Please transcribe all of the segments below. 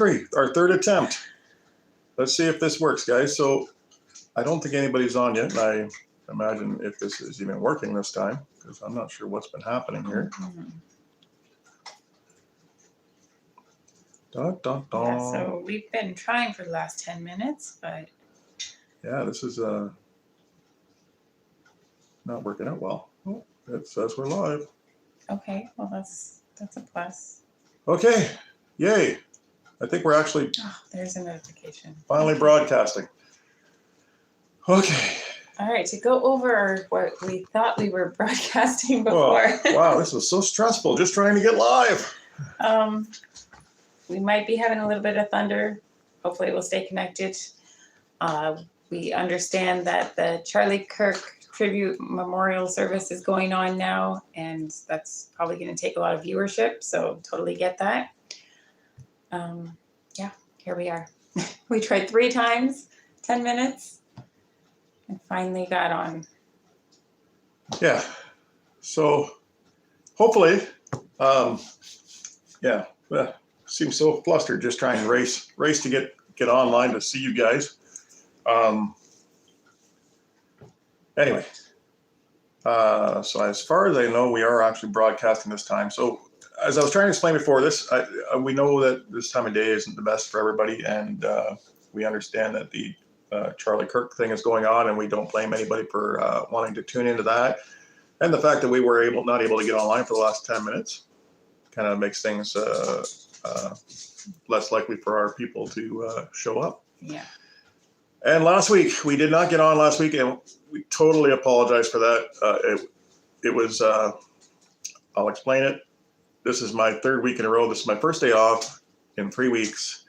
Our third attempt. Let's see if this works, guys. So I don't think anybody's on yet. And I imagine if this is even working this time, because I'm not sure what's been happening here. Dun, dun, dun. Yeah, so we've been trying for the last 10 minutes, but yeah, this is not working out well. Oh, it says we're live. okay, well that's a plus. Okay, yay. I think we're actually there's a notification. Finally broadcasting. Okay. All right, to go over what we thought we were broadcasting before. Oh, wow, this was so stressful just trying to get live. We might be having a little bit of thunder. Hopefully we'll stay connected. We understand that the Charlie Kirk Tribute Memorial Service is going on now, and that's probably going to take a lot of viewership, so totally get that. Yeah, here we are. We tried 3 times, 10 minutes, and finally got on. Yeah, so hopefully, yeah, seems so flustered just trying to race to get online to see you guys. Anyway, so as far as I know, we are actually broadcasting this time. So as I was trying to explain before this, we know that this time of day isn't the best for everybody, and we understand that the Charlie Kirk thing is going on, and we don't blame anybody for wanting to tune into that. And the fact that we were not able to get online for the last 10 minutes kind of makes things less likely for our people to show up. Yeah. And last week, we did not get on last week, and we totally apologize for that. It was, I'll explain it. This is my 3rd week in a row. This is my first day off in 3 weeks.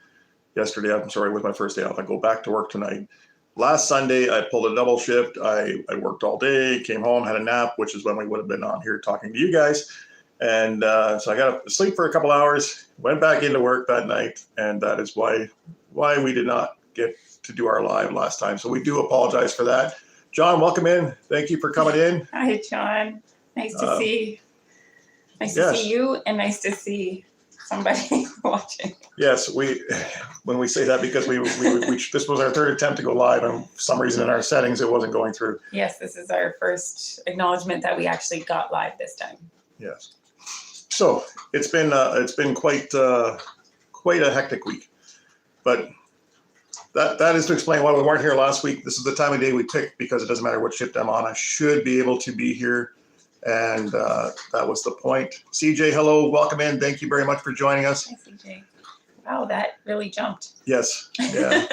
Yesterday, I'm sorry, was my first day off. I go back to work tonight. Last Sunday, I pulled a double shift. I worked all day, came home, had a nap, which is when we would have been on here talking to you guys. And so I got to sleep for a couple hours, went back into work that night, and that is why we did not get to do our live last time. So we do apologize for that. John, welcome in. Thank you for coming in. Hi, John. Nice to see. Nice to see you, and nice to see somebody watching. Yes, when we say that because we this was our 3rd attempt to go live, and for some reason in our settings it wasn't going through. Yes, this is our first acknowledgement that we actually got live this time. Yes. So it's been quite a hectic week, but that is to explain why we weren't here last week. This is the time of day we picked because it doesn't matter what shift I'm on. I should be able to be here, and that was the point. CJ, hello, welcome in. Thank you very much for joining us. Hi, CJ. Wow, that really jumped. Yes. Yeah.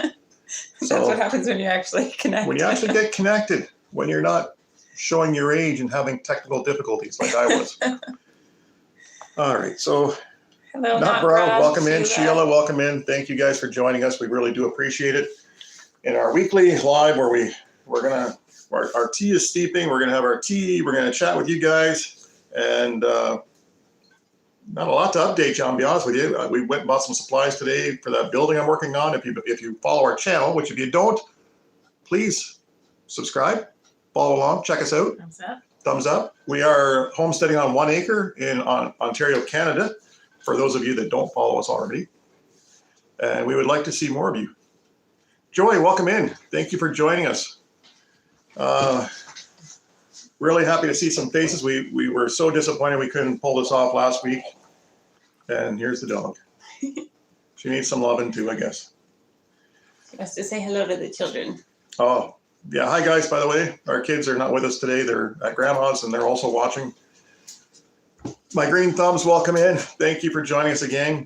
That's what happens when you actually connect. When you actually get connected, when you're not showing your age and having technical difficulties like I was. All right, so hello, Nutbrow, welcome in. Sheila, welcome in. Thank you guys for joining us. We really do appreciate it. In our weekly live where our tea is steeping, we're gonna have our tea, we're gonna chat with you guys, and not a lot to update you, I'll be honest with you. We went and bought some supplies today for that building I'm working on. If you follow our channel, which if you don't, please subscribe, follow along, check us out. Thumbs up. Thumbs up. We are homesteading on 1 acre in Ontario, Canada, for those of you that don't follow us already. And we would like to see more of you. Joy, welcome in. Thank you for joining us. Really happy to see some faces. We were so disappointed we couldn't pull this off last week. And here's the dog. She needs some loving too, I guess. She has to say hello to the children. Oh, yeah. Hi, guys, by the way. Our kids are not with us today. They're at grandma's, and they're also watching. My green thumbs, welcome in. Thank you for joining us again.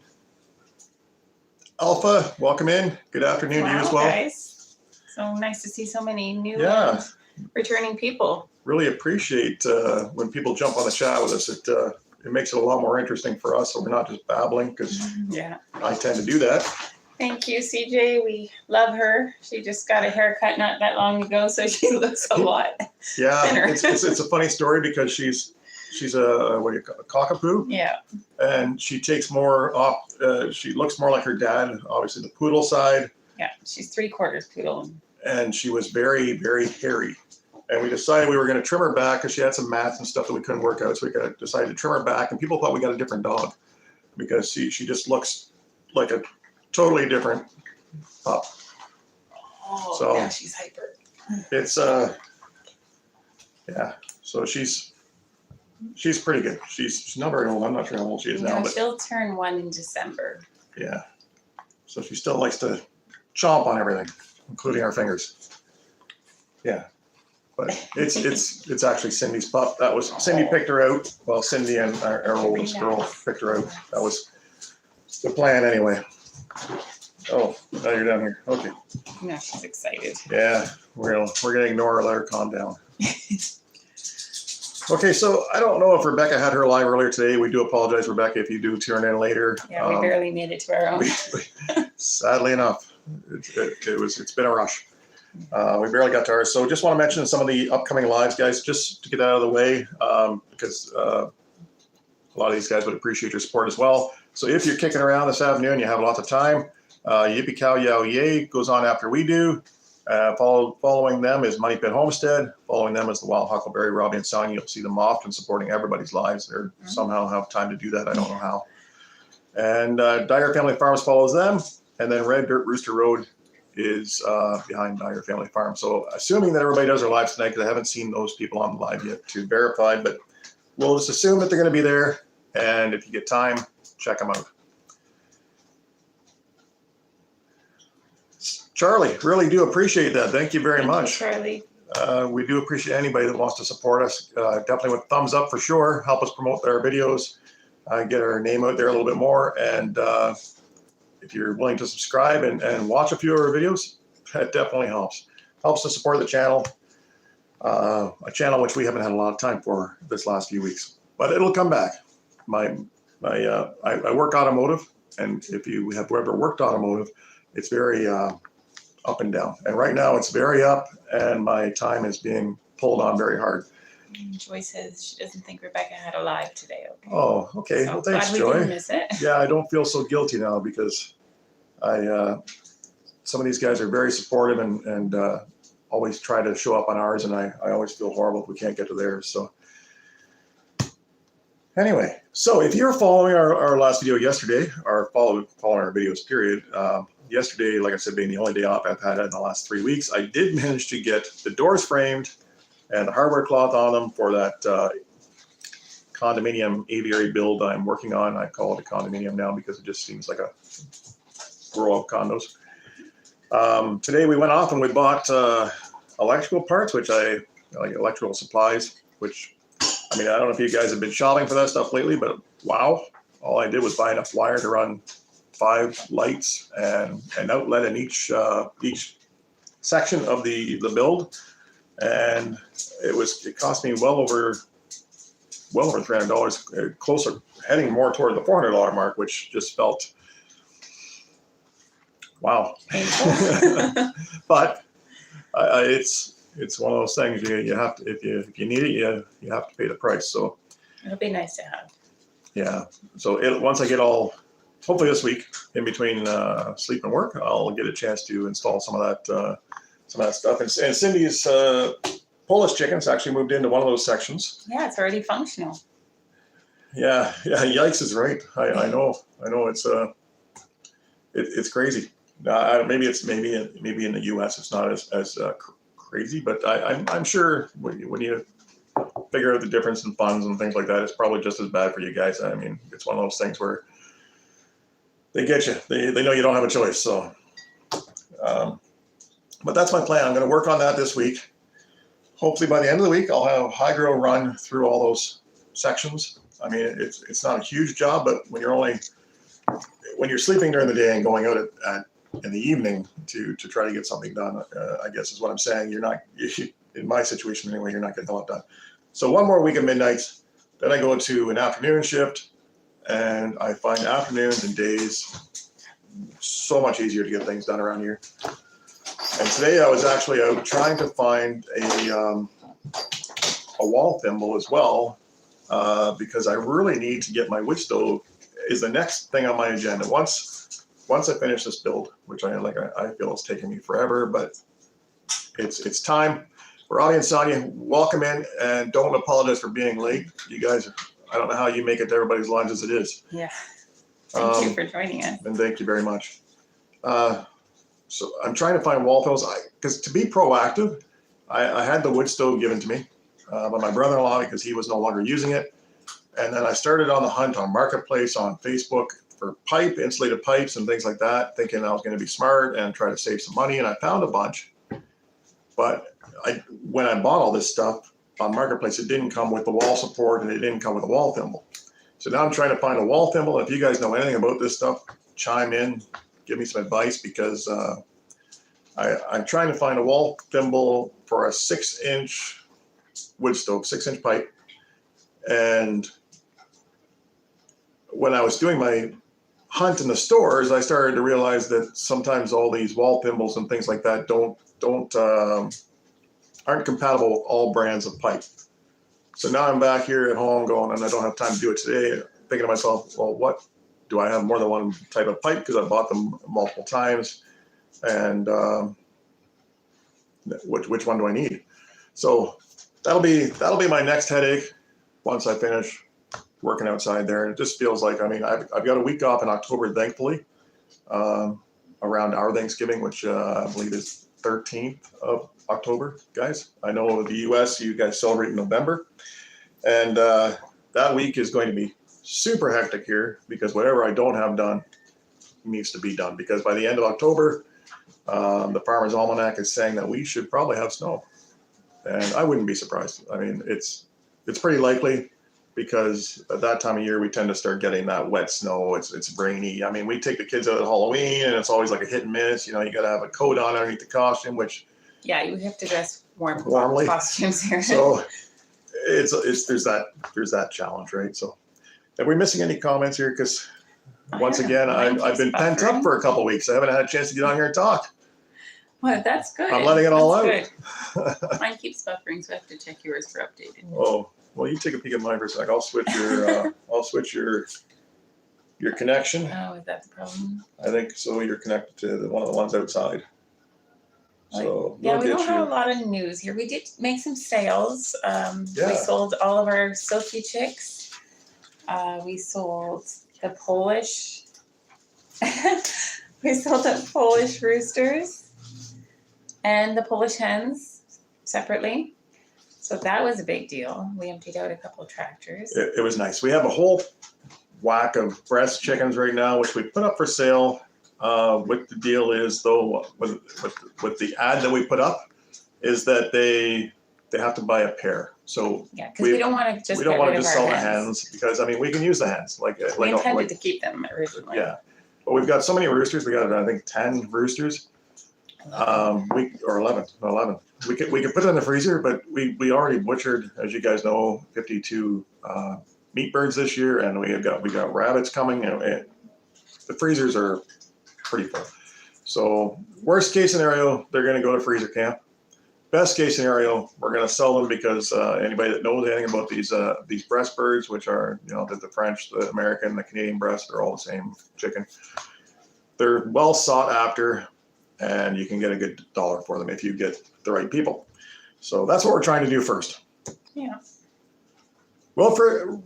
Alpha, welcome in. Good afternoon to you as well. Guys. So nice to see so many new returning people. Really appreciate when people jump on the chat with us. It makes it a lot more interesting for us, so we're not just babbling, because I tend to do that. Thank you, CJ. We love her. She just got a haircut not that long ago, so she looks a lot thinner. it's a funny story because she's a what do you call a cockapoo? Yeah. And she takes more off. She looks more like her dad, obviously the poodle side. Yeah, she's 3/4 poodle. And she was very, very hairy. And we decided we were going to trim her back because she had some mats and stuff that we couldn't work out. So we decided to trim her back. And people thought we got a different dog because she just looks like a totally different pup. Oh, So- now she's hyper. It's yeah. So she's pretty good. She's not very old. I'm not sure how old she is now, No, but she'll turn 1 in December. yeah. So she still likes to chomp on everything, including our fingers. Yeah. But it's actually Cindy's pup. That was Cindy picked her out. Well, Cindy and our oldest girl picked her out. That was the plan anyway. Oh, now you're down here. Okay. No, she's excited. Yeah, we're gonna ignore her, let her calm down. Okay, so I don't know if Rebecca had her live earlier today. We do apologize, Rebecca, if you do tune in later. Yeah, we barely made it to our own. Sadly enough, it's been a rush. We barely got to ours. So just want to mention some of the upcoming lives, guys, just to get out of the way, because a lot of these guys would appreciate your support as well. So if you're kicking around this afternoon, you have lots of time. Yippee Cow Yow Yay goes on after we do. Following them is Money Pit Homestead. Following them is the Wild Huckleberry, Robbie and Sonia. You'll see them often supporting everybody's lives. They somehow have time to do that. I don't know how. And Dyer Family Farms follows them. And then Red Dirt Rooster Road is behind Dyer Family Farm. So assuming that everybody does their lives tonight, because I haven't seen those people on the live yet to verify, but we'll just assume that they're going to be there. And if you get time, check them out. Charlie, really do appreciate that. Thank you very much. Thank you, Charlie. We do appreciate anybody that wants to support us. Definitely with thumbs up for sure. Help us promote our videos, get our name out there a little bit more. And if you're willing to subscribe and watch a few of our videos, that definitely helps. Helps to support the channel, a channel which we haven't had a lot of time for this last few weeks. But it'll come back. I work automotive, and if you have ever worked automotive, it's very up and down. And right now it's very up, and my time is being pulled on very hard. Joy says she doesn't think Rebecca had a live today. Okay. Oh, okay. So Well, thanks, glad we didn't Joy. miss it. Yeah, I don't feel so guilty now because some of these guys are very supportive and always try to show up on ours, and I always feel horrible if we can't get to theirs. So anyway, so if you're following our last video yesterday, or following our videos, period, yesterday, like I said, being the only day off I've had in the last 3 weeks, I did manage to get the doors framed and the hardware cloth on them for that condominium aviary build I'm working on. I call it a condominium now because it just seems like a row of condos. Today we went off and we bought electrical parts, which I like, electrical supplies, which, I mean, I don't know if you guys have been shopping for that stuff lately, but wow, all I did was buy enough wire to run 5 lights and an outlet in each section of the build, and it cost me well over $300, closer, heading more toward the $400 mark, which just felt wow. But it's one of those things you have to, if you need it, you have to pay the price. So It'll be nice to have. yeah. So once I get all, hopefully this week, in between sleep and work, I'll get a chance to install some of that stuff. And Cindy's Polish chickens actually moved into one of those sections. Yeah, it's already functional. Yeah. Yikes is right. I know. It's crazy. Maybe in the U.S. it's not as crazy, but I'm sure when you figure out the difference in funds and things like that, it's probably just as bad for you guys. I mean, it's one of those things where they get you. They know you don't have a choice. So, but that's my plan. I'm going to work on that this week. Hopefully by the end of the week, I'll have Hydro run through all those sections. I mean, it's not a huge job, but when you're sleeping during the day and going out in the evening to try to get something done, I guess is what I'm saying. In my situation anyway, you're not getting a lot done. So one more week of midnights, then I go to an afternoon shift, and I find afternoons and days so much easier to get things done around here. And today I was actually out trying to find a wall thimble as well, because I really need to get my wood stove is the next thing on my agenda. Once I finish this build, which I feel it's taking me forever, but it's time. Robbie and Sonia, welcome in, and don't apologize for being late. You guys, I don't know how you make it to everybody's lives as it is. Yeah. Thank you for joining us. And thank you very much. So I'm trying to find wall thimbles. Because to be proactive, I had the wood stove given to me by my brother-in-law because he was no longer using it. And then I started on the hunt on Marketplace on Facebook for insulated pipes and things like that, thinking I was going to be smart and try to save some money. And I found a bunch. But when I bought all this stuff on Marketplace, it didn't come with the wall support and it didn't come with a wall thimble. So now I'm trying to find a wall thimble. If you guys know anything about this stuff, chime in, give me some advice, because I'm trying to find a wall thimble for a 6-inch wood stove, 6-inch pipe. And when I was doing my hunt in the stores, I started to realize that sometimes all these wall thimbles and things like that aren't compatible with all brands of pipe. So now I'm back here at home going, and I don't have time to do it today, thinking to myself, well, what do I have more than one type of pipe? Because I bought them multiple times, and which one do I need? So that'll be my next headache once I finish working outside there. And it just feels like, I mean, I've got a week off in October, thankfully, around our Thanksgiving, which I believe is 13th of October, guys. I know the US, you guys celebrate in November. And that week is going to be super hectic here because whatever I don't have done needs to be done. Because by the end of October, the Farmer's Almanac is saying that we should probably have snow. And I wouldn't be surprised. I mean, it's pretty likely, because at that time of year, we tend to start getting that wet snow. It's rainy. I mean, we take the kids out at Halloween and it's always like a hit and miss. You know, you got to have a coat on underneath the costume, which. Yeah, you have to dress warmly. Costumes here. So there's that challenge, right? So are we missing any comments here? Because once again, I've been pent up for a couple of weeks. I haven't had a chance to get on here and talk. Well, that's good. I'm letting it all out. Mine keeps buffering, so I have to check yours for updated. Oh, well, you take a peek at mine for a sec. I'll switch your your connection. Oh, is that the problem? I think so. You're connected to one of the ones outside. So yeah, we don't have a lot of news here. We did make some sales. We sold all of our Sophie chicks. We sold the Polish. We sold the Polish roosters and the Polish hens separately. So that was a big deal. We emptied out a couple of tractors. It was nice. We have a whole whack of breast chickens right now, which we put up for sale. What the deal is, though, with the ad that we put up, is that they have to buy a pair. So yeah, because we don't want to just sell the hens, because I mean we can use the hens. We intended to keep them originally. Yeah, but we've got so many roosters. We got I think 10 roosters. 11. We could put it in the freezer, but we already butchered, as you guys know, 52 meat birds this year, and we got rabbits coming, and the freezers are pretty full. So worst case scenario, they're going to go to freezer camp. Best case scenario, we're going to sell them, because anybody that knows anything about these breast birds, which are, you know, the French, the American, the Canadian breast, they're all the same chicken. They're well sought after, and you can get a good dollar for them if you get the right people. So that's what we're trying to do first. Yeah. Wilfredo.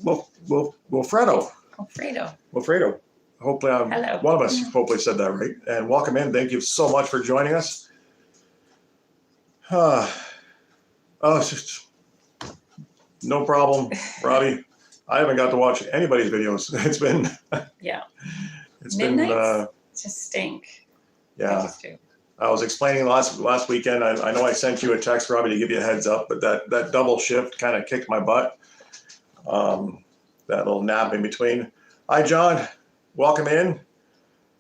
Hopefully one of us hopefully said that right. And welcome in. Thank you so much for joining us. It's just no problem, Robbie. I haven't got to watch anybody's videos. It's been Midnights just stink. Yeah. I was explaining last weekend. I know I sent you a text, Robbie, to give you a heads up, but that double shift kind of kicked my butt. That little nap in between. Hi, John. Welcome in.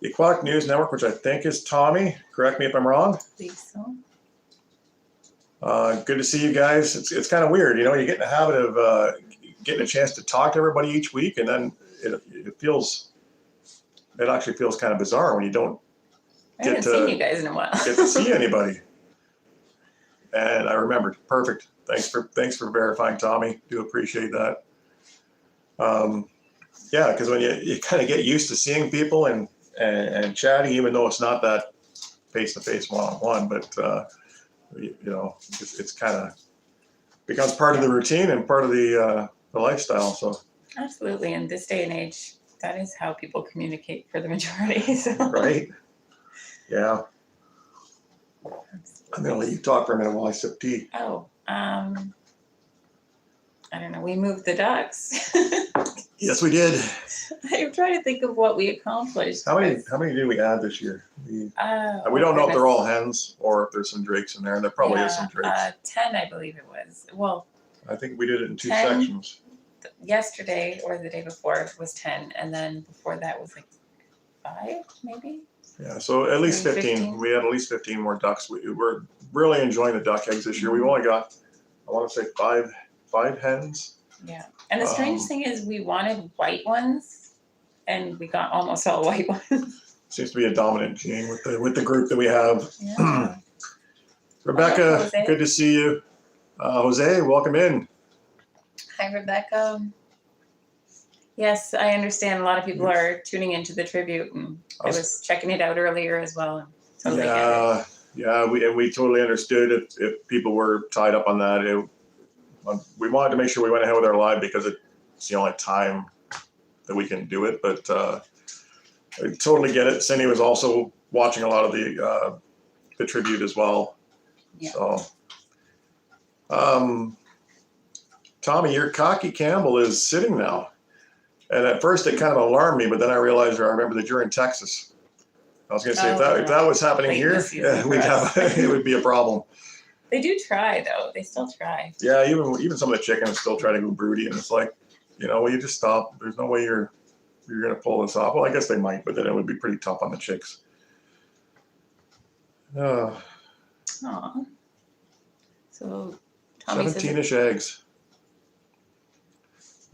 The Aquatic News Network, which I think is Tommy. Correct me if I'm wrong. I think so. Good to see you guys. It's kind of weird, you know. You get in the habit of getting a chance to talk to everybody each week, and then it actually feels kind of bizarre when you don't. I haven't seen you guys in a while. Get to see anybody. And I remembered. Perfect. Thanks for verifying, Tommy. Do appreciate that. Yeah, because when you kind of get used to seeing people and chatting, even though it's not that face-to-face one-on-one, but you know, it's kind of becomes part of the routine and part of the lifestyle. So absolutely, in this day and age, that is how people communicate for the majority. So. Right. Yeah. I'm gonna let you talk for a minute while I sip tea. Oh, I don't know. We moved the ducks. Yes, we did. I'm trying to think of what we accomplished. How many did we add this year? We don't know if they're all hens or if there's some drakes in there, and there probably is some drakes. 10, I believe it was. Well, I think we did it in 2 10. sections. Yesterday or the day before was 10, and then before that was like 5, maybe. Yeah, so at least 15. We had at least 15 more ducks. We're really enjoying the duck eggs this year. We've only got, I want to say, five hens. Yeah, and the strange thing is we wanted white ones, and we got almost all white ones. Seems to be a dominant gene with the group that we have. Yeah. Rebecca, good to see you. Jose, welcome in. Hi, Rebecca. Yes, I understand a lot of people are tuning into the tribute, and I was checking it out earlier as well. And totally get it. Yeah, we totally understood if people were tied up on that. We wanted to make sure we went ahead with our live because it's the only time that we can do it. But I totally get it. Cindy was also watching a lot of the tribute as well. Yeah. So, Tommy, your cocky Campbell is sitting now. And at first it kind of alarmed me, but then I realized I remember that you're in Texas. I was going to say, if that was happening here, it would be a problem. They do try, though. They still try. Yeah, even some of the chickens still try to go broody, and it's like, well, you just stop. There's no way you're going to pull this off. Well, I guess they might, but then it would be pretty tough on the chicks. Aw. So Tommy 17-ish eggs.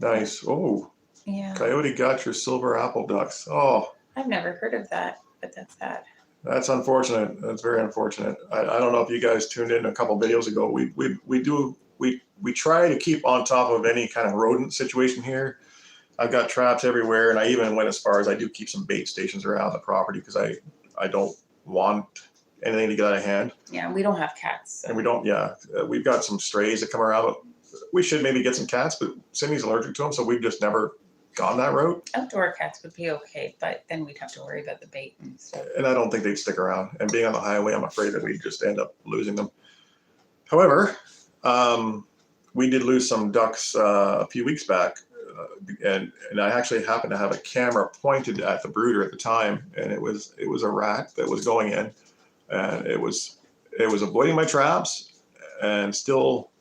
Nice. Oh. Yeah. Coyote got your silver apple ducks. Oh. I've never heard of that, but that's sad. That's unfortunate. That's very unfortunate. I don't know if you guys tuned in a couple videos ago. We try to keep on top of any kind of rodent situation here. I've got traps everywhere, and I even went as far as I do keep some bait stations around the property because I don't want anything to get out of hand. Yeah, we don't have cats. So. And we don't. Yeah, we've got some strays that come around. We should maybe get some cats, but Cindy's allergic to them, so we've just never gone that route. Outdoor cats would be okay, but then we'd have to worry about the bait and stuff. And I don't think they'd stick around. And being on the highway, I'm afraid that we'd just end up losing them. However, we did lose some ducks a few weeks back, and I actually happened to have a camera pointed at the brooder at the time, and it was a rat that was going in, and it was avoiding my traps, and still.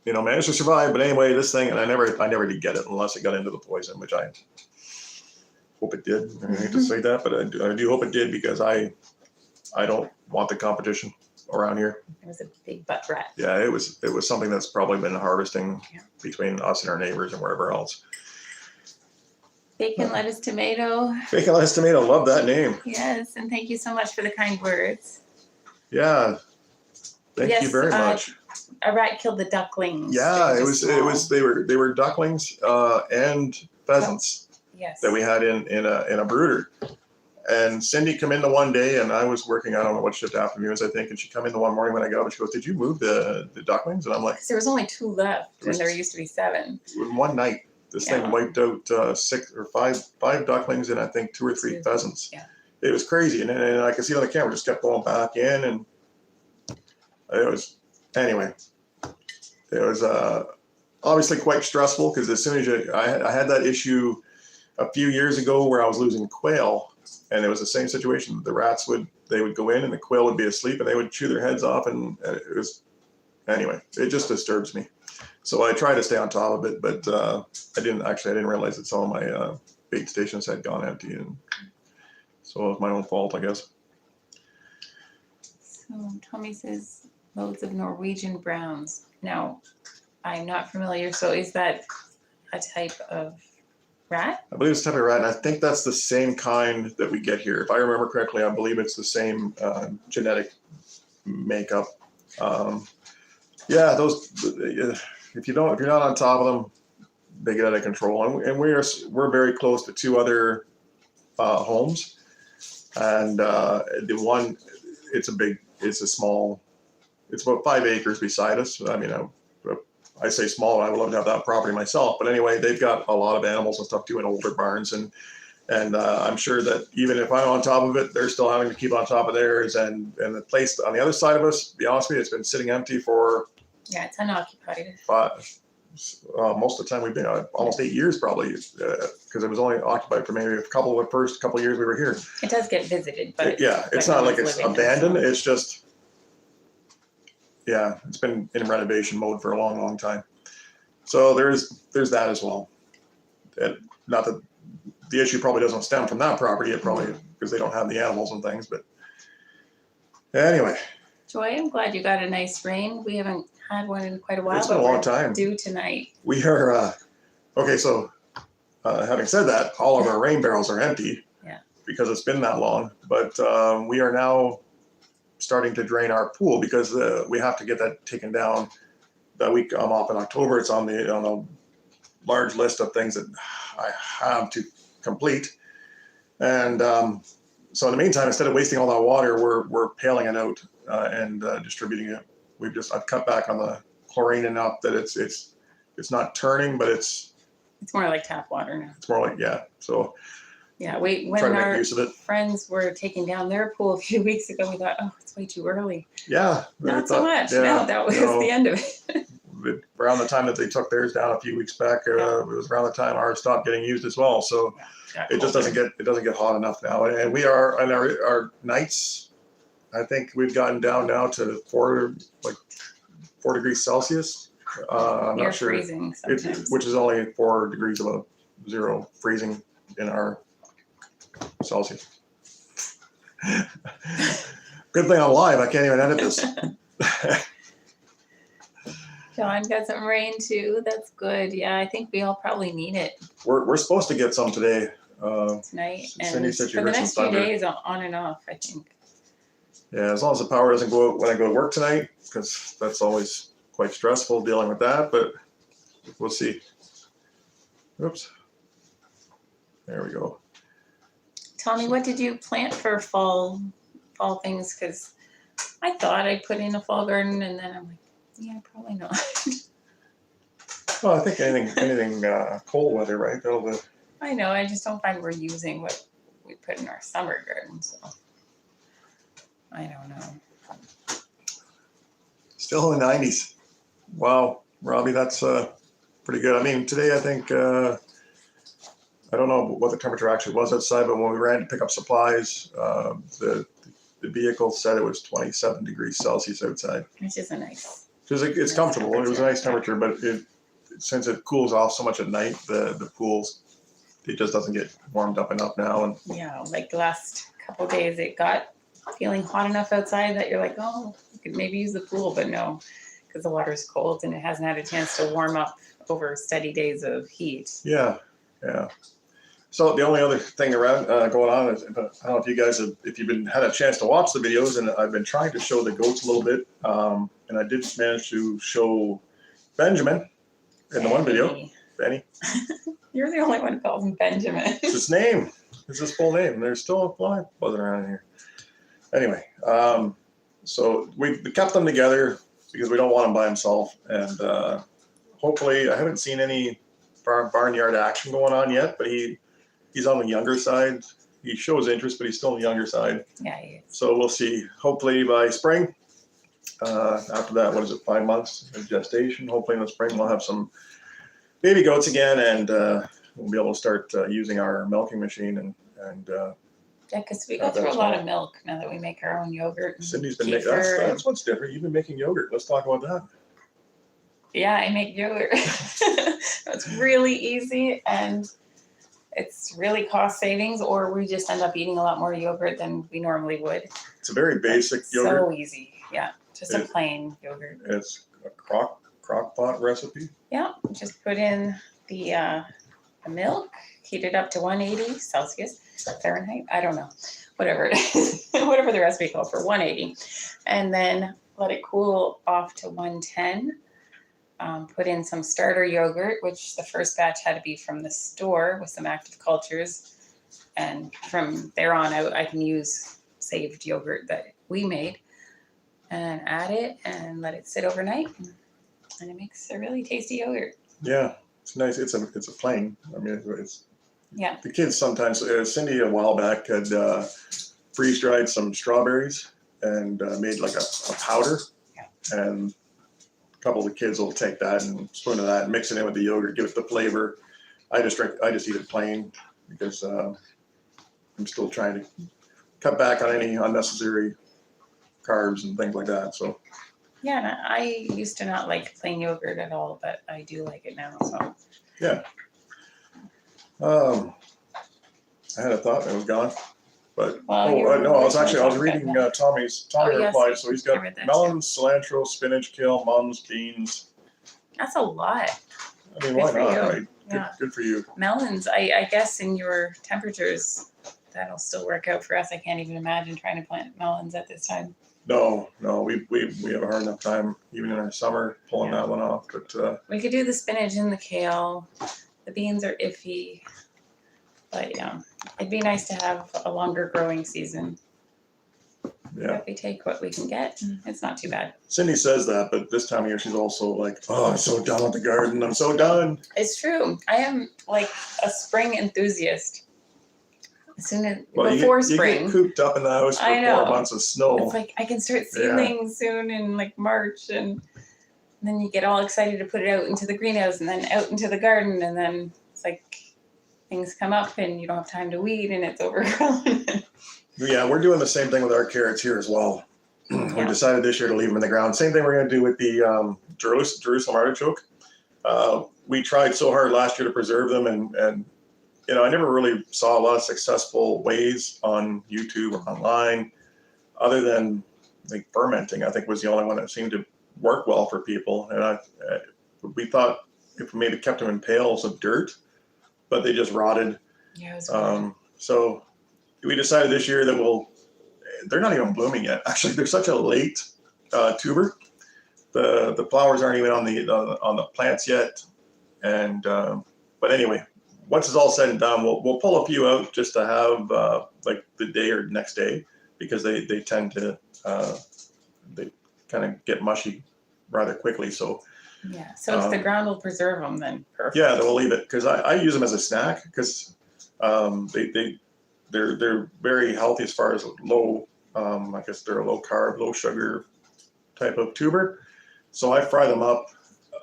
Managed to survive, but anyway, this thing, and I never did get it unless it got into the poison, which I hope it did. I hate to say that, but I do hope it did because I don't want the competition around here. It was a big butt rat. Yeah, it was something that's probably been harvesting between us and our neighbors and wherever else. Bacon, lettuce, tomato. Bacon, lettuce, tomato. Love that name. Yes, and thank you so much for the kind words. Yeah, thank you very much. A rat killed the ducklings. Yeah, they were ducklings and pheasants. Yes. That we had in a brooder. And Cindy come in the one day, and I was working, I don't know what shift afternoons, I think, and she come in the one morning when I got up, she goes, "Did you move the ducklings?" And I'm like, there was only 2 left, and there used to be 7. In one night, this thing wiped out 6 or 5 ducklings and I think 2 or 3 pheasants. Yeah. It was crazy, and I could see it on the camera, just kept going back in, and it was. Anyway, it was obviously quite stressful because as soon as I had that issue a few years ago where I was losing quail, and it was the same situation. The rats would go in and the quail would be asleep and they would chew their heads off, and it was anyway. It just disturbs me, so I try to stay on top of it. But I didn't realize that some of my bait stations had gone empty, and so it was my own fault, I guess. So Tommy says. Loads of Norwegian browns. Now, I'm not familiar. So is that a type of rat? I believe it's a type of rat, and I think that's the same kind that we get here. If I remember correctly, I believe it's the same genetic makeup. Yeah, those. If you're not on top of them, they get out of control. And we're very close to 2 other homes, and the one, it's about 5 acres beside us. I mean, I say small. I would love to have that property myself. But anyway, they've got a lot of animals and stuff too in older barns. And And I'm sure that even if I'm on top of it, they're still having to keep on top of theirs. And the place on the other side of us, to be honest with you, it's been sitting empty for Yeah, it's unoccupied. most of the time we've been almost 8 years probably, because it was only occupied for maybe the first couple of years we were here. It does get visited, but Yeah, it's not like it's abandoned. It's just, yeah, it's been in renovation mode for a long, long time. So there's that as well. And not that the issue probably doesn't stem from that property. It probably because they don't have the animals and things. But anyway, Joy, I'm glad you got a nice rain. We haven't had one in quite a while. It's been a long time. Due tonight. We are okay. So having said that, all of our rain barrels are empty. Yeah. Because it's been that long. But we are now starting to drain our pool because we have to get that taken down. That week I'm off in October. It's on the large list of things that I have to complete. And so in the meantime, instead of wasting all that water, we're paling it out and distributing it. I've cut back on the chlorine enough that it's not turning, but it's more like tap water now. It's more like, yeah. So yeah, when try to make our use of it. friends were taking down their pool a few weeks ago, we thought, oh, it's way too early. Yeah. Not so much. Yeah, no, that was the end of it. Around the time that they took theirs down a few weeks back, it was around the time ours stopped getting used as well. So it just doesn't get hot enough now. And we are on our nights. I think we've gotten down now to 4 degrees Celsius. I'm not sure, freezing sometimes. which is only 4 degrees above zero freezing in our Celsius. Good thing I'm live. I can't even edit this. John got some rain too. That's good. Yeah, I think we all probably need it. We're supposed to get some today. Tonight Cindy and said she for the heard some next few thunder. days, on and off, I think. Yeah, as long as the power doesn't go out when I go to work tonight, because that's always quite stressful dealing with that, but we'll see. Oops. There we go. Tommy, what did you plant for fall things? Because I thought I'd put in a fall garden, and then I'm like, yeah, probably not. Well, I think anything cold weather, right? I know. I just don't find we're using what we put in our summer garden, so I don't know. Still in the 90s. Wow, Robbie, that's pretty good. I mean, today I think I don't know what the temperature actually was outside, but when we ran to pick up supplies, the vehicle said it was 27 degrees Celsius outside. Which is a nice. Because it's comfortable. It was a nice temperature, but since it cools off so much at night, the pools, it just doesn't get warmed up enough now. And yeah, like the last couple of days, it got feeling hot enough outside that you're like, oh, you could maybe use the pool, but no, because the water's cold and it hasn't had a chance to warm up over steady days of heat. Yeah. So the only other thing around going on is, I don't know if you guys if you've had a chance to watch the videos, and I've been trying to show the goats a little bit, and I did manage to show Benjamin in the one video. Benny. You're the only one who calls him Benjamin. It's his name. It's his full name. There's still a fly buzzing around here. Anyway, so we kept them together because we don't want him by himself, and hopefully I haven't seen any barnyard action going on yet, but he's on the younger side. He shows interest, but he's still on the younger side. Yeah, he is. So we'll see. Hopefully by spring. After that, 5 months of gestation? Hopefully in the spring we'll have some baby goats again, and we'll be able to start using our milking machine and yeah, because we go through a lot of milk now that we make our own yogurt. Cindy's been making that's what's different. You've been making yogurt. Let's talk about that. Yeah, I make yogurt. It's really easy and it's really cost savings, or we just end up eating a lot more yogurt than we normally would. It's a very basic yogurt. So easy. Yeah, just a plain yogurt. It's a crock pot recipe. Yeah, just put in the milk, heat it up to 180 Celsius, Fahrenheit, I don't know, whatever it is, whatever the recipe calls for, 180, and then let it cool off to 110. Put in some starter yogurt, which the first batch had to be from the store with some active cultures, and from there on out I can use saved yogurt that we made and add it and let it sit overnight, and it makes a really tasty yogurt. Yeah, it's nice. It's a plain. I mean, it's Yeah. The kids sometimes, Cindy a while back had freeze dried some strawberries and made like a powder. Yeah. And a couple of the kids will take that and spoon of that and mix it in with the yogurt, give it the flavor. I just eat it plain because I'm still trying to cut back on any unnecessary carbs and things like that. So Yeah, and I used to not like plain yogurt at all, but I do like it now. So yeah. I had a thought and it was gone. But Well, no, I was originally reading talking Tommy yes, replied. So he's got I read that melons, cilantro, spinach, kale, mums, beans. that's a lot. I mean, Good why for not, you. right? Yeah. Good for you. Melons, I guess in your temperatures, that'll still work out for us. I can't even imagine trying to plant melons at this time. No, we have a hard enough time even in our summer pulling that one off. But We could do the spinach and the kale. The beans are iffy. But yeah, it'd be nice to have a longer growing season. yeah, If we take what we can get, it's not too bad. Cindy says that, but this time of year she's also like, "Oh, I'm so done with the garden. I'm so done." It's true. I am like a spring enthusiast. As soon as before you spring, get cooped up in the house for I know. 4 months of snow. it's like I can start seedling soon in like March, and then you get all excited to put it out into the greenhouse and then out into the garden, and then it's like things come up and you don't have time to weed and it's overgrown. Yeah, we're doing the same thing with our carrots here as well. We Yeah. decided this year to leave them in the ground. Same thing we're going to do with the Jerusalem artichoke. We tried so hard last year to preserve them, and you know, I never really saw a lot of successful ways on YouTube or online, other than like fermenting. I think was the only one that seemed to work well for people. And we thought if we maybe kept them in pails of dirt, but they just rotted. Yeah, it was weird. So we decided this year that they're not even blooming yet. Actually, they're such a late tuber. The flowers aren't even on the plants yet. And but anyway, once it's all said and done, we'll pull a few out just to have like the day or next day, because they tend to they kind of get mushy rather quickly. So Yeah. So if the ground will preserve them, then perfect. yeah, then we'll leave it, because I use them as a snack, because they're very healthy as far as low, I guess they're a low carb, low sugar type of tuber. So I fry them up.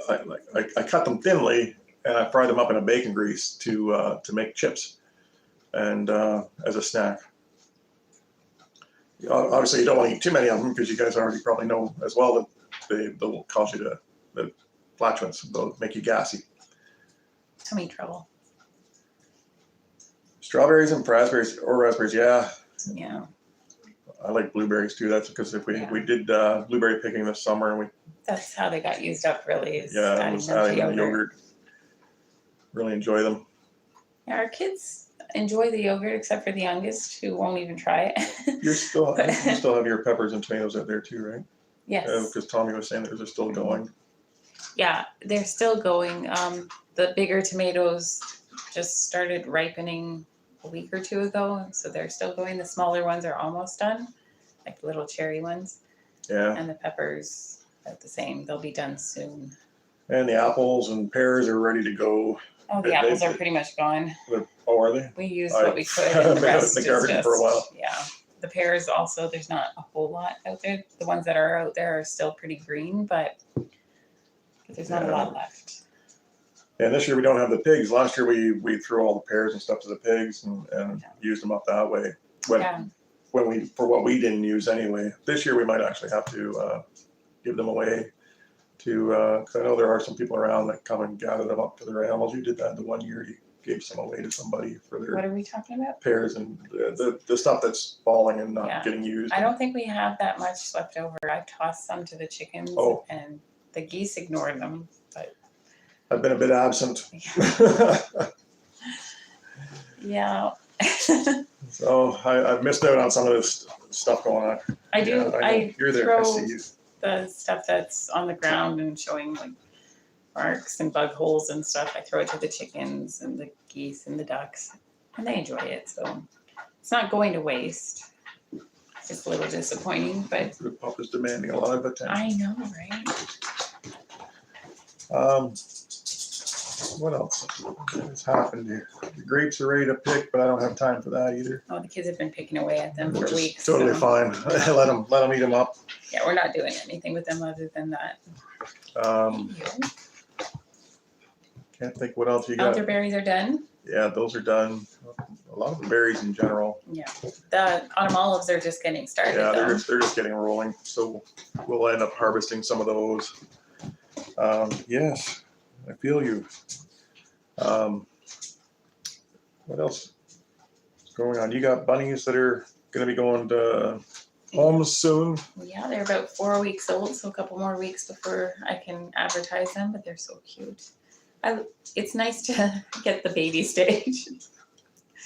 I cut them thinly and I fry them up in a bacon grease to make chips, and as a snack. Obviously, you don't want to eat too many of them, because you guys already probably know as well that they'll cause you the flatulence. They'll make you gassy. Tummy trouble. Strawberries and raspberries, yeah. Yeah. I like blueberries too. That's because we did blueberry picking this summer, and That's how they got used up, really. Is it was adding them to yogurt. Really enjoy them. Yeah, our kids enjoy the yogurt, except for the youngest, who won't even try it. You still have your peppers and tomatoes out there too, right? Yes. Because Tommy was saying those are still going. Yeah, they're still going. The bigger tomatoes just started ripening a week or two ago, so they're still going. The smaller ones are almost done, like the little cherry ones. Yeah. And the peppers are the same. They'll be done soon. And the apples and pears are ready to go. Oh, the apples are pretty much gone. Oh, are they? We used what we could. I've And the been out rest in the is garden just, for a while. yeah. The pears also, there's not a whole lot out there. The ones that are out there are still pretty green, but there's not a lot left. And this year we don't have the pigs. Last year we threw all the pears and stuff to the pigs and used them up that way. When for what we didn't use anyway. This year we might actually have to give them away to, cause I know there are some people around that come and gather them up for their animals. You did that the one year. You gave some away to somebody for their What are we talking about? pears and the stuff that's falling and not getting used. I don't think we have that much left over. I tossed some to the chickens and the geese ignored them, but I've been a bit absent. yeah. So I've missed out on some of this stuff going on. I do. I You're there. I throw see you. the stuff that's on the ground and showing like marks and bug holes and stuff. I throw it to the chickens and the geese and the ducks, and they enjoy it. So it's not going to waste. It's just a little disappointing, but The pup is demanding a lot of attention. I know, right? What else has happened here? The grapes are ready to pick, but I don't have time for that either. Oh, the kids have been picking away at them Which for is weeks. totally so- fine. let them eat them up. Yeah, we're not doing anything with them other than that. Can't think what else you got. Elderberries are done. Yeah, those are done. A lot of the berries in general. Yeah, the autumn olives are just getting started. Yeah, though. they're just getting rolling. So we'll end up harvesting some of those. Yes, I feel you. What else is going on? You got bunnies that are going to be going to homes soon. Yeah, they're about 4 weeks old, so a couple more weeks before I can advertise them, but they're so cute. It's nice to get the baby stage.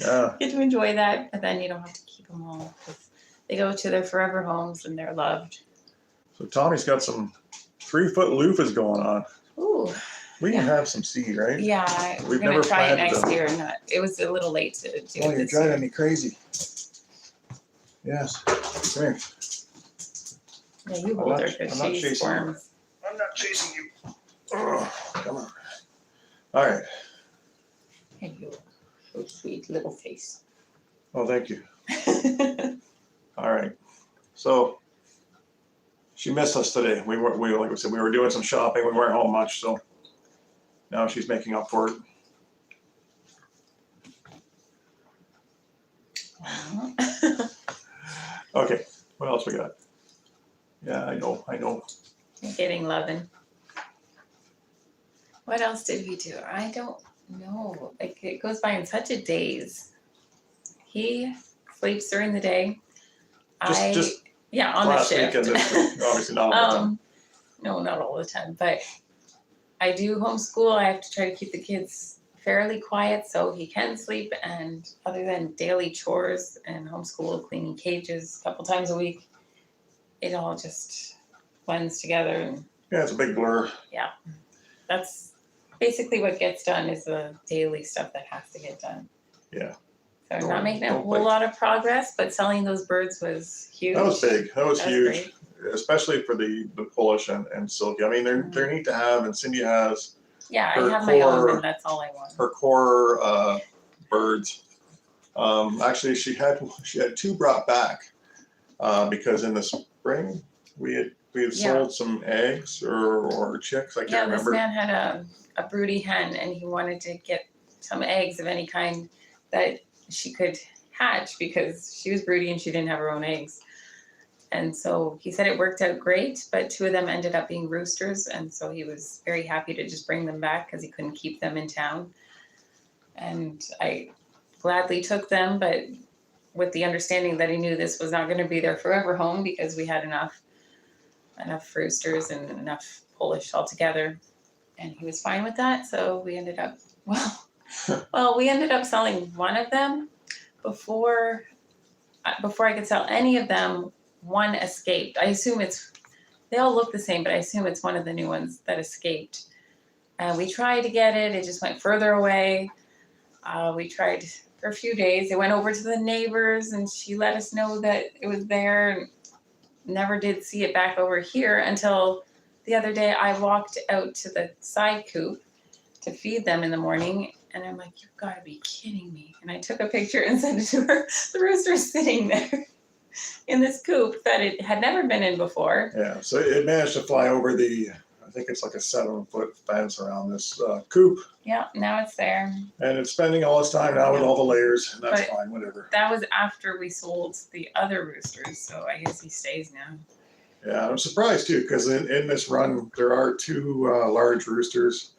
Yeah, Get to enjoy that, but then you don't have to keep them all. 'Cause they go to their forever homes and they're loved. so Tommy's got some 3-foot loofahs going on. Ooh, We can Yeah. have some seed, right? yeah, we're We've gonna never try it planted next them. year. It was a little late to do Oh, it you're this year. driving me crazy. Yes. Come here. Yeah, you I'm hold not- her because I'm not she chasing squirms. I'm not chasing you. Oh, come on. All right. And you, so sweet little face. Oh, thank you. All right. So she missed us today. We like we said, we were doing some shopping. We weren't home much, so now she's making up for it. Okay. What else we got? Yeah, I know. You're getting loving. What else did we do? I don't know. Like it goes by in such a daze. He sleeps during the day. Just yeah, on the last shift. weekend, this week, obviously not all the time. No, not all the time, but I do homeschool. I have to try to keep the kids fairly quiet so he can sleep. And other than daily chores and homeschool, cleaning cages a couple times a week, it all just blends together. And Yeah, it's a big blur. that's basically what gets done is the daily stuff that has to get done. Yeah. So I'm Don't- not making a don't whole bite. lot of progress, but selling those birds was huge. That was big. That was That's huge. great. Especially for the Polish and Silky. I mean, they're neat to have, and Cindy has Yeah, her I have my own core- and that's all I want. her core birds. Actually, she had 2 brought back because in the spring we had Yeah. sold some eggs or chicks. I can't Yeah, this remember. man had a broody hen and he wanted to get some eggs of any kind that she could hatch because she was broody and she didn't have her own eggs. And so he said it worked out great, but 2 of them ended up being roosters. And so he was very happy to just bring them back because he couldn't keep them in town. And I gladly took them, but with the understanding that he knew this was not going to be their forever home because we had enough roosters and enough Polish altogether. And he was fine with that. So we ended up, we ended up selling one of them before I could sell any of them. One escaped. I assume they all look the same, but I assume it's one of the new ones that escaped. And we tried to get it. It just went further away. We tried for a few days. It went over to the neighbors and she let us know that it was there and never did see it back over here until the other day. I walked out to the side coop to feed them in the morning and I'm like, you've got to be kidding me. And I took a picture and sent it to her. The rooster's sitting there in this coop that it had never been in before. Yeah, so it managed to fly over I think it's like a 7-foot fence around this coop, Yeah, now it's there. and it's spending all its time now with all the layers, and that's But- fine, whatever. That was after we sold the other roosters, so I guess he stays now. Yeah, I'm surprised too, because in this run, there are 2 large roosters.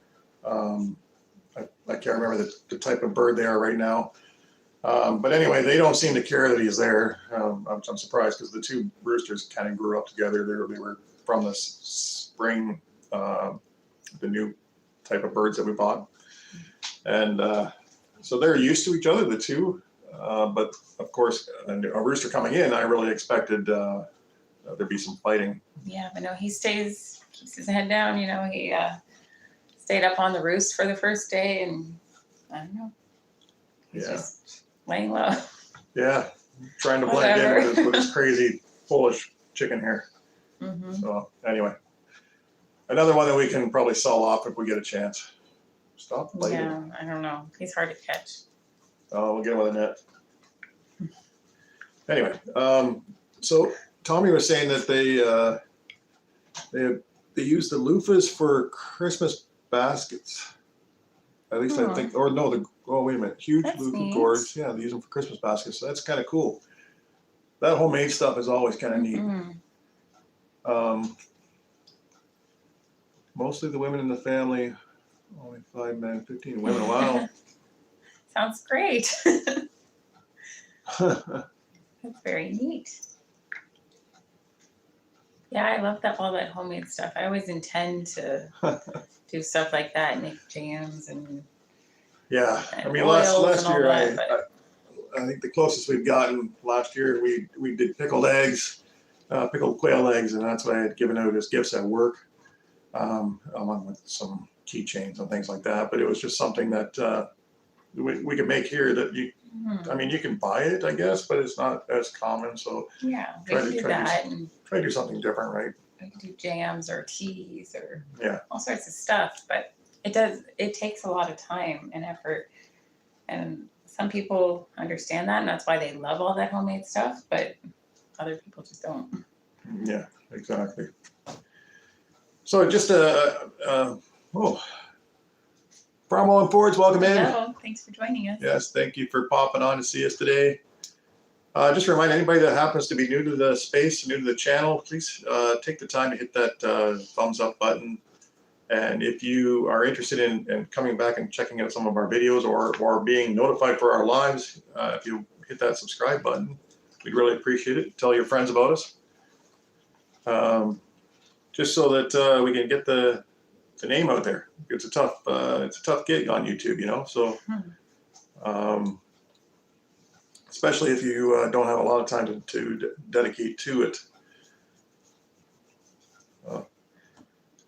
I can't remember the type of bird they are right now. But anyway, they don't seem to care that he's there. I'm surprised because the 2 roosters kind of grew up together. They were from this spring, the new type of birds that we bought. And so they're used to each other, the 2. But of course, a rooster coming in, I really expected there'd be some fighting. Yeah, but no, he keeps his head down, he stayed up on the roost for the first day and I don't know. He's Yeah. just laying low. Yeah, trying to blend in Whatever. with his crazy Polish chicken hair. Mm-hmm. So anyway, another one that we can probably sell off if we get a chance. stop biting. Yeah, I don't know. He's hard to catch. Oh, we'll get him with a net. Anyway, so Tommy was saying that they use the loofahs for Christmas baskets. At least I think, or no, wait a minute, huge That's loofah neat. gourds. Yeah, they use them for Christmas baskets. So that's kind of cool. That homemade stuff is always kind of neat. Mostly the women in the family, only 5 men, 15 women. Wow. Sounds great. That's very neat. Yeah, I love all that homemade stuff. I always intend to do stuff like that, make jams and Yeah, I mean, oils last and all year that, I think the closest we've gotten last year we did pickled eggs, pickled quail eggs, and that's what I had given out as gifts at work, along with some keychains and things like that. But it was just something that we could make here that I mean, you can buy it, I guess, but it's not as common. So yeah, we can do that, and try to do something different, right? we can do jams or teas or Yeah, all sorts of stuff. But it takes a lot of time and effort, and some people understand that, and that's why they love all that homemade stuff. But other people just don't. yeah, exactly. So just Cromwell and Fords, welcome in. Hello, thanks for joining us. Yes, thank you for popping on to see us today. Just to remind anybody that happens to be new to the space, new to the channel, please take the time to hit that thumbs up button. And if you are interested in coming back and checking out some of our videos or being notified for our lives, if you hit that subscribe button, we'd really appreciate it. Tell your friends about us. Just so that we can get the name out there. It's a tough gig on YouTube, you know. So, especially if you don't have a lot of time to dedicate to it.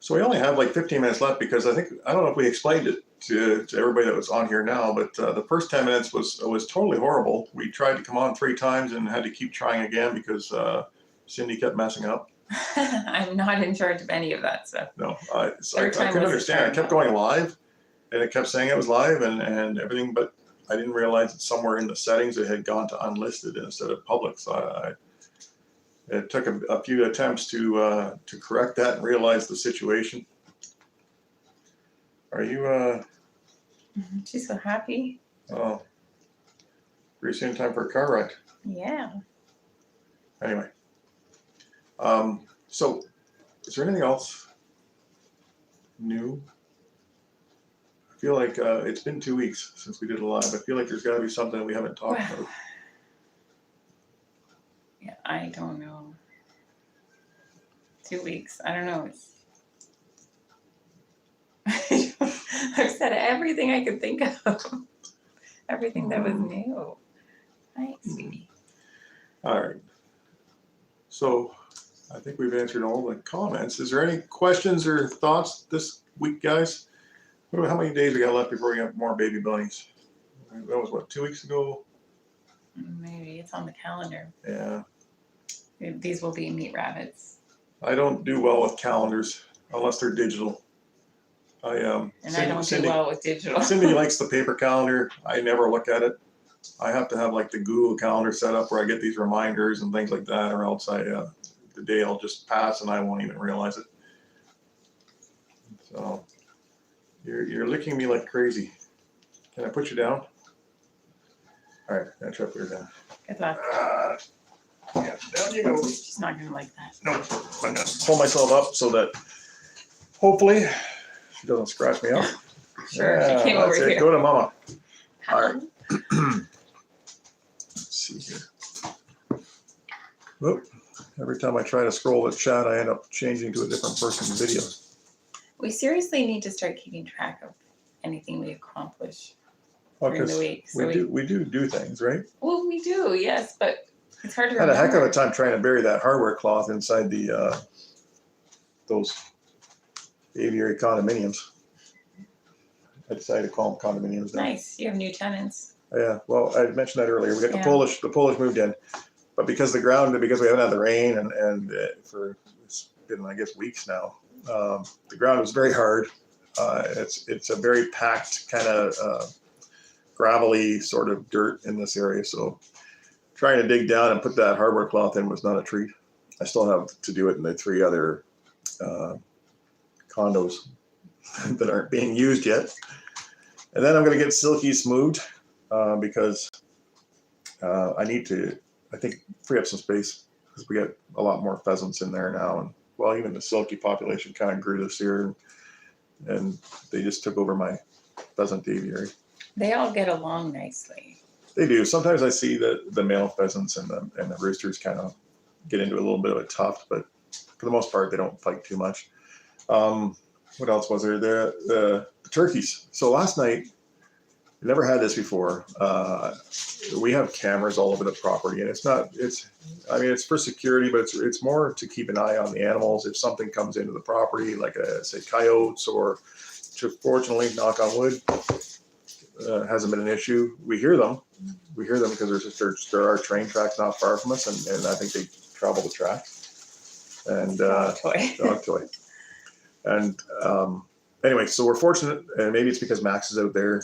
So we only have like 15 minutes left because I don't know if we explained it to everybody that was on here now, but the first 10 minutes was totally horrible. We tried to come on 3 times and had to keep trying again because Cindy kept messing up. I'm not in charge of any of that stuff. No, I couldn't understand. I kept going live, and it kept saying it was live and everything, but I didn't realize that somewhere in the settings it had gone to unlisted instead of public. So it took a few attempts to correct that and realize the situation. Are you? She's so happy. Oh, pretty soon time for a car ride. Yeah. Anyway. So is there anything else new? I feel like it's been 2 weeks since we did a live. I feel like there's got to be something we haven't talked about. Yeah, I don't know. 2 weeks. I don't know. I've said everything I could think of. Everything that was new. Hi, sweetie. All right. So I think we've answered all the comments. Is there any questions or thoughts this week, guys? How many days we got left before we have more baby bunnies? That was what, 2 weeks ago? Maybe it's on the calendar. Yeah. These will be meat rabbits. I don't do well with calendars unless they're digital. I don't do well with digital. Cindy likes the paper calendar. I never look at it. I have to have like the Google calendar set up where I get these reminders and things like that, or else the day will just pass and I won't even realize it. So you're licking me like crazy. Can I put you down? All right, I try to put her down. Good luck. Yeah, down you go. She's not gonna like that. No, I'm gonna pull myself up so that hopefully she doesn't scratch me up. Sure, Yeah, she came over that's it. here. Go to mama. How? All right. Let's see here. Whoop. Every time I try to scroll the chat, I end up changing to a different person's video. We seriously need to start keeping track of anything we accomplish during the week. So we do things, right? Well, we do, yes, but it's hard to I had a heck of a remember. time trying to bury that hardware cloth inside the those aviary condominiums. I decided to call them condominiums now. Nice, you have new tenants. Yeah, well, I mentioned that earlier. We got Yeah. the Polish moved in, but because we haven't had the rain and for it's been, I guess, weeks now. The ground was very hard, It's a very packed kind of gravelly sort of dirt in this area. So trying to dig down and put that hardware cloth in was not a treat. I still have to do it in the 3 other condos that aren't being used yet. And then I'm going to get silky smoothed because I need to, I think, free up some space because we got a lot more pheasants in there now. And well, even the silky population kind of grew this year, and they just took over my pheasant aviary. They all get along nicely. They do. Sometimes I see the male pheasants and the roosters kind of get into a little bit of a tuft, but for the most part, they don't fight too much. What else was there? The turkeys. So last night, I never had this before. We have cameras all over the property, and it's for security, but it's more to keep an eye on the animals. If something comes into the property, like say coyotes, or fortunately, knock on wood, hasn't been an issue. We hear them because there are train tracks not far from us, and I think they travel the track. And Dog toy. dog toy. And anyway, so we're fortunate, and maybe it's because Max is out there,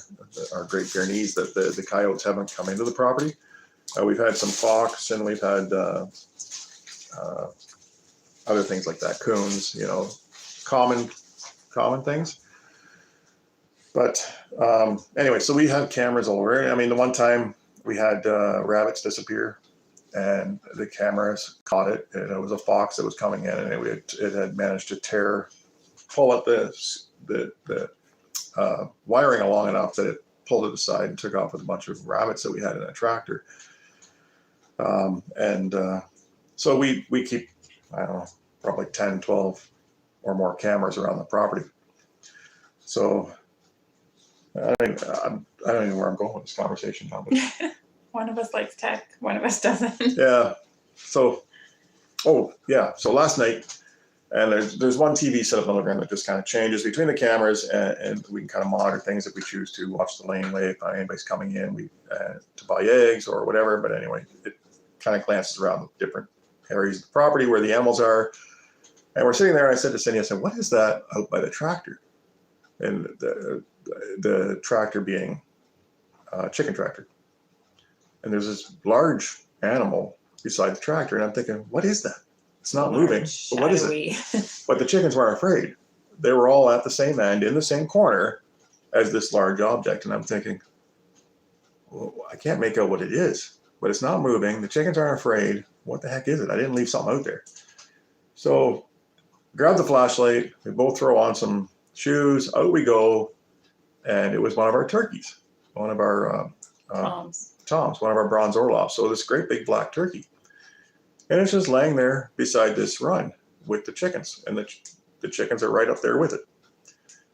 our Great Pyrenees, that the coyotes haven't come into the property. We've had some fox, and we've had other things like that, coons, common things. But anyway, so we have cameras all over. I mean, the one time we had rabbits disappear, and the cameras caught it. And it was a fox that was coming in, and it had managed to pull up the wiring long enough that it pulled it aside and took off with a bunch of rabbits that we had in a tractor. So we keep, I don't know, probably 10, 12 or more cameras around the property. So I don't even know where I'm going with this conversation now. But One of us likes tech, one of us doesn't. yeah. So last night, and there's one TV set up in the living room that just kind of changes between the cameras, and we can kind of monitor things if we choose to, watch the laneway if anybody's coming in to buy eggs or whatever. But anyway, it kind of glances around the different areas of the property where the animals are. And we're sitting there, and I said to Cindy, I said, what is that out by the tractor? And the tractor being a chicken tractor. And there's this large animal beside the tractor, and I'm thinking, what is that? It's not moving, but what is it? But the chickens weren't afraid. They were all at the same end, in the same corner as this large object. And I'm thinking, well, I can't make out what it is, but it's not moving. The chickens aren't afraid. What the heck is it? I didn't leave something out there. So grab the flashlight. We both throw on some shoes. Out we go. And it was one of our turkeys, one of our toms, one of our bronze Orloffs. So this great big black turkey. And it's just laying there beside this run with the chickens, and the chickens are right up there with it.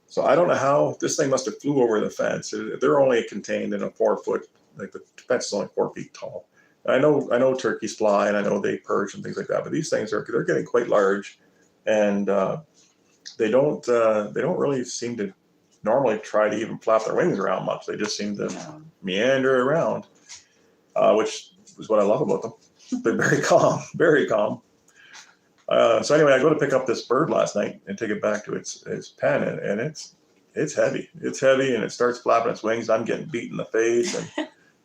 So I don't know how this thing must have flew over the fence. They're only contained in a 4-foot, like the fence is only 4 feet tall. I know turkeys fly, and I know they perch and things like that, but these things they're getting quite large, and they don't really seem to normally try to even flap their wings around much. They just seem to meander around, which is what I love about them. They're very calm, very calm. So anyway, I go to pick up this bird last night and take it back to its pen, and it's heavy. It's heavy, and it starts flapping its wings. I'm getting beat in the face,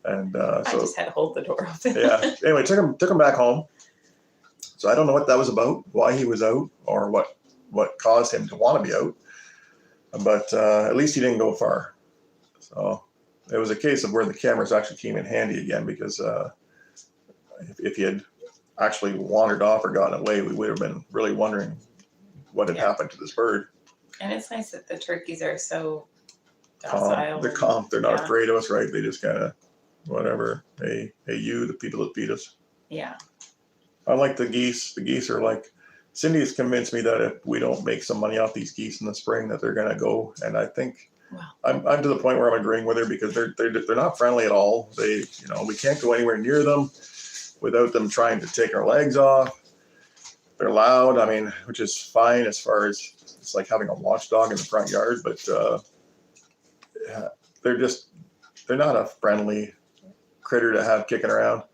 and I just had to hold the door open. Yeah. Anyway, took him back home. So I don't know what that was about, why he was out, or what caused him to want to be out. But at least he didn't go far. So it was a case of where the cameras actually came in handy again, because if he had actually wandered off or gotten away, we would have been really wondering what had happened to this bird. And it's nice that the turkeys are so docile. They're calm. They're not afraid of us, right? They just kind of, whatever. Hey, you, the people that feed us. Yeah. Unlike the geese are like, Cindy has convinced me that if we don't make some money off these geese in the spring, that they're going to go. And I think I'm to the point where I'm agreeing with her, because they're not friendly at all. We can't go anywhere near them without them trying to take our legs off. They're loud. I mean, which is fine as far as it's like having a watchdog in the front yard, but they're not a friendly critter to have kicking around.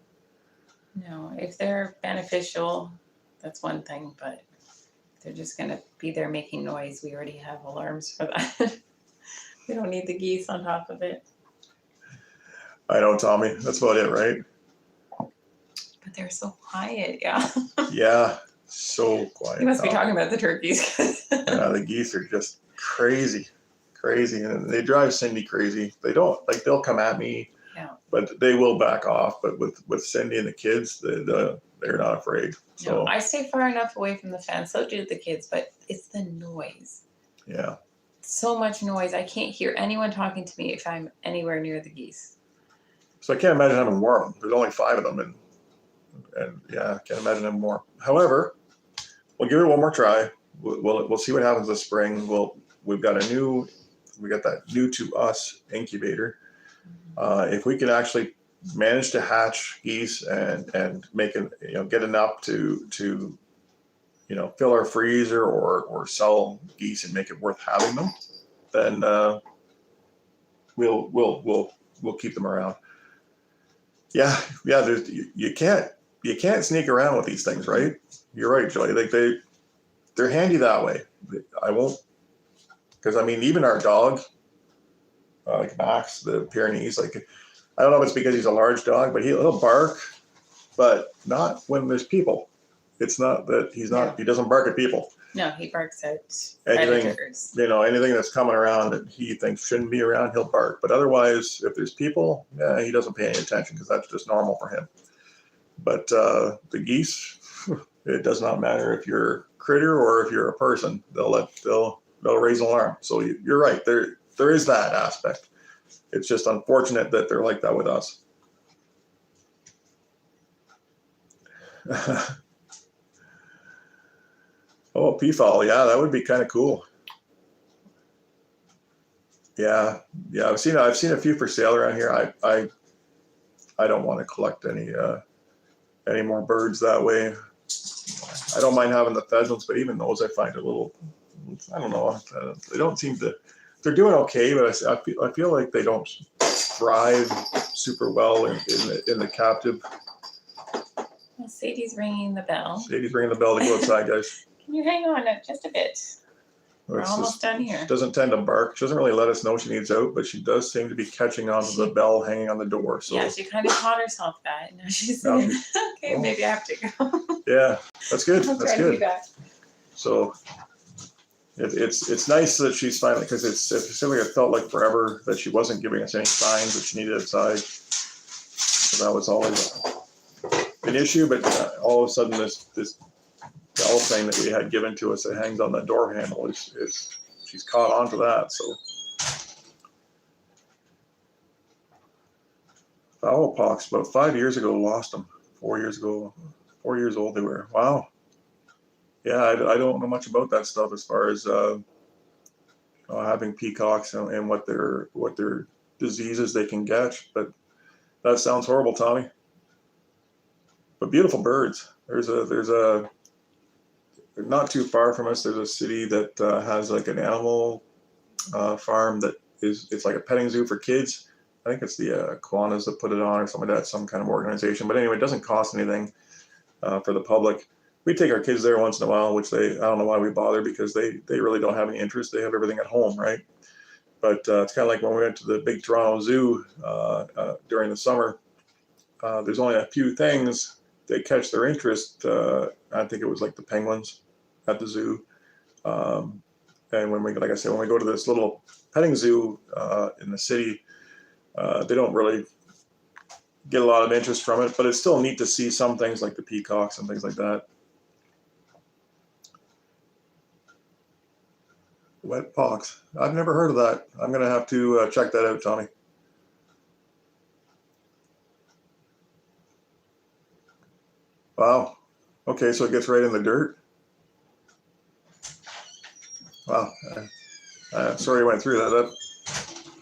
No, if they're beneficial, that's one thing, but if they're just gonna be there making noise. We already have alarms for that. We don't need the geese on top of it. I know, Tommy. That's about it, right? But they're so quiet, yeah. Yeah, so quiet. You must be now. talking about the turkeys. Yeah, the geese are just crazy, and they drive Cindy crazy. They don't like they'll come at me, Yeah. but they will back off. But with Cindy and the kids, they're not afraid. So No, I stay far enough away from the fence. So do the kids, but it's the noise. yeah, So much noise. I can't hear anyone talking to me if I'm anywhere near the geese. so I can't imagine having more of them. There's only 5 of them, and yeah, I can't imagine having more. However, we'll give it one more try. We'll see what happens this spring. We got that new to us incubator. If we can actually manage to hatch geese and make it, get enough to fill our freezer or sell geese and make it worth having them, then we'll keep them around. Yeah. There's, you can't sneak around with these things, right? You're right, Joy. Like they're handy that way. I won't, because I mean, even our dog, like Max, the Pyrenees, like I don't know if it's because he's a large dog, but he'll bark, but not when there's people. It's not that he doesn't bark at people. No, he barks at Anything, predators. anything that's coming around that he thinks shouldn't be around, he'll bark. But otherwise, if there's people, yeah, he doesn't pay any attention because that's just normal for him. But the geese, it does not matter if you're a critter or if you're a person. They'll raise an alarm. So you're right. There is that aspect. It's just unfortunate that they're like that with us. Oh, peafowl. Yeah, that would be kind of cool. Yeah. I've seen a few for sale around here. I don't want to collect any more birds that way. I don't mind having the pheasants, but even those I find a little, I don't know. They don't seem to. They're doing okay, but I feel like they don't thrive super well in the captive. Well, Sadie's ringing the bell. Sadie's ringing the bell to go outside, guys. Can you hang on just a bit? We're almost done here. She doesn't tend to bark. She doesn't really let us know she needs out, but she does seem to be catching on to the bell hanging on the door. So yeah, she kind of taught herself that. Now she's saying, okay, maybe I have to go. Yeah, that's good. I'll That's try to be good. back. So it's nice that she's finally, because it felt like forever that she wasn't giving us any signs that she needed outside. So that was always an issue, but all of a sudden this bell thing that we had given to us that hangs on the door handle is she's caught on to that. So fowl pox about 5 years ago, lost them. 4 years ago, 4 years old they were. Wow. Yeah, I don't know much about that stuff as far as having peacocks and what their diseases they can catch, but that sounds horrible, Tommy. But beautiful birds. There's a not too far from us. There's a city that has like an animal farm that it's like a petting zoo for kids. I think it's the Kiwanis that put it on or something like that, some kind of organization. But anyway, it doesn't cost anything for the public. We take our kids there once in a while, which I don't know why we bother, because they really don't have any interest. They have everything at home, right? But it's kind of like when we went to the big Toronto Zoo during the summer. There's only a few things that catch their interest. I think it was like the penguins at the zoo. And when we go to this little petting zoo in the city, they don't really get a lot of interest from it, but it's still neat to see some things like the peacocks and things like that. Wet pox. I've never heard of that. I'm going to have to check that out, Tommy. Wow. Okay, so it gets right in the dirt. Wow. I'm sorry I went through that.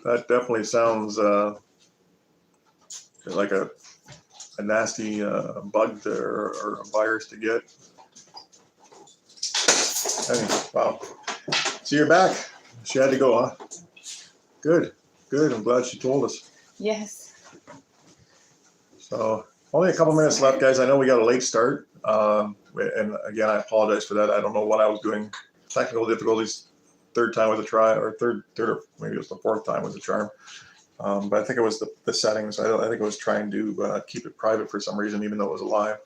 That definitely sounds like a nasty bug or a virus to get. Anyway, wow. So you're back. She had to go, huh? Good. I'm glad she told us. Yes. So Only a couple minutes left, guys. I know we got a late start. And again, I apologize for that. I don't know what I was doing. Technical difficulties. Third time was a try, or third, or maybe it was the fourth time was a charm. But I think it was the settings. I think it was trying to keep it private for some reason, even though it was live.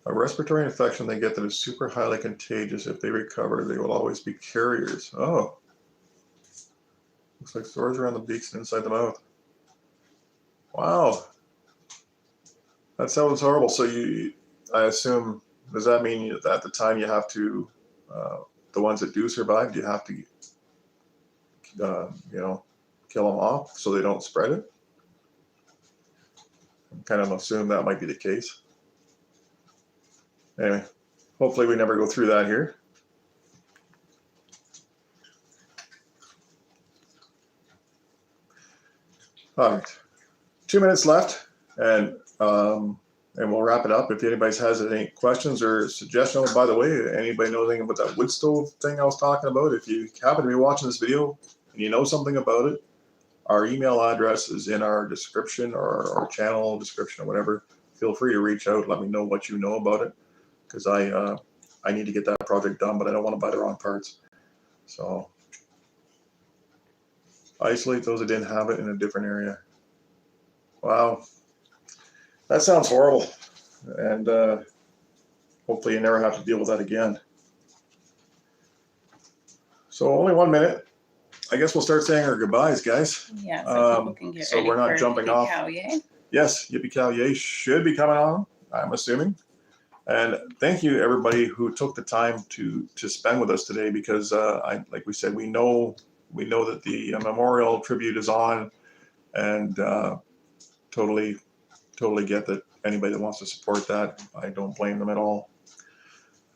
A respiratory infection they get that is super highly contagious. If they recover, they will always be carriers. Oh. Looks like sores around the beaks and inside the mouth. Wow. That sounds horrible. So I assume, does that mean at the time you have to, the ones that do survive, do you have to, kill them off so they don't spread it? I kind of assume that might be the case. Anyway, hopefully we never go through that here. All right, 2 minutes left, and we'll wrap it up. If anybody has any questions or suggestions, by the way, anybody know anything about that wood stove thing I was talking about? If you happen to be watching this video and you know something about it, our email address is in our description or our channel description or whatever. Feel free to reach out. Let me know what you know about it, because I need to get that project done, but I don't want to buy the wrong parts. So isolate those that didn't have it in a different area. Wow, that sounds horrible, and hopefully you never have to deal with that again. So only 1 minute. I guess we'll start saying our goodbyes, guys. Yeah, so people can get so ready we're not for jumping off. Cow, yay. Yes, Yippee Cow Yay should be coming on, I'm assuming. And thank you everybody who took the time to spend with us today, because like we said, we know that the memorial tribute is on, and totally get that anybody that wants to support that, I don't blame them at all.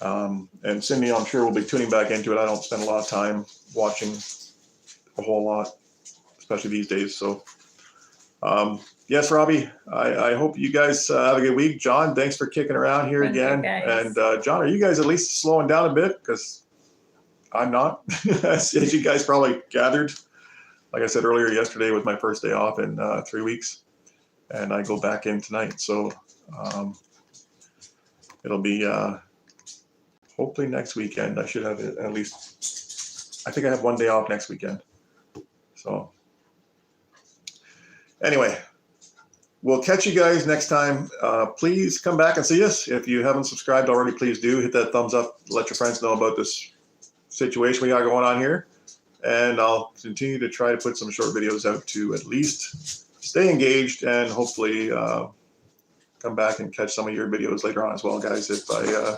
And Cindy, I'm sure, will be tuning back into it. I don't spend a lot of time watching a whole lot, especially these days. So yes, Robbie, I hope you guys have a good week. John, thanks for kicking around here again. And John, are you guys at least slowing down a bit? Because I'm not, as you guys probably gathered. Like I said earlier, yesterday was my first day off in 3 weeks, and I go back in tonight. So it'll be hopefully next weekend. I should have it at least. I think I have 1 day off next weekend. So anyway, we'll catch you guys next time. Please come back and see us. If you haven't subscribed already, please do hit that thumbs up. Let your friends know about this situation we got going on here. And I'll continue to try to put some short videos out to at least stay engaged, and hopefully come back and catch some of your videos later on as well, guys, if I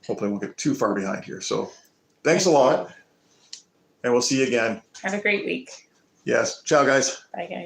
hopefully won't get too far behind here. So thanks a lot, and we'll see you again. Have a great week. Yes. Ciao, guys. Bye, guys.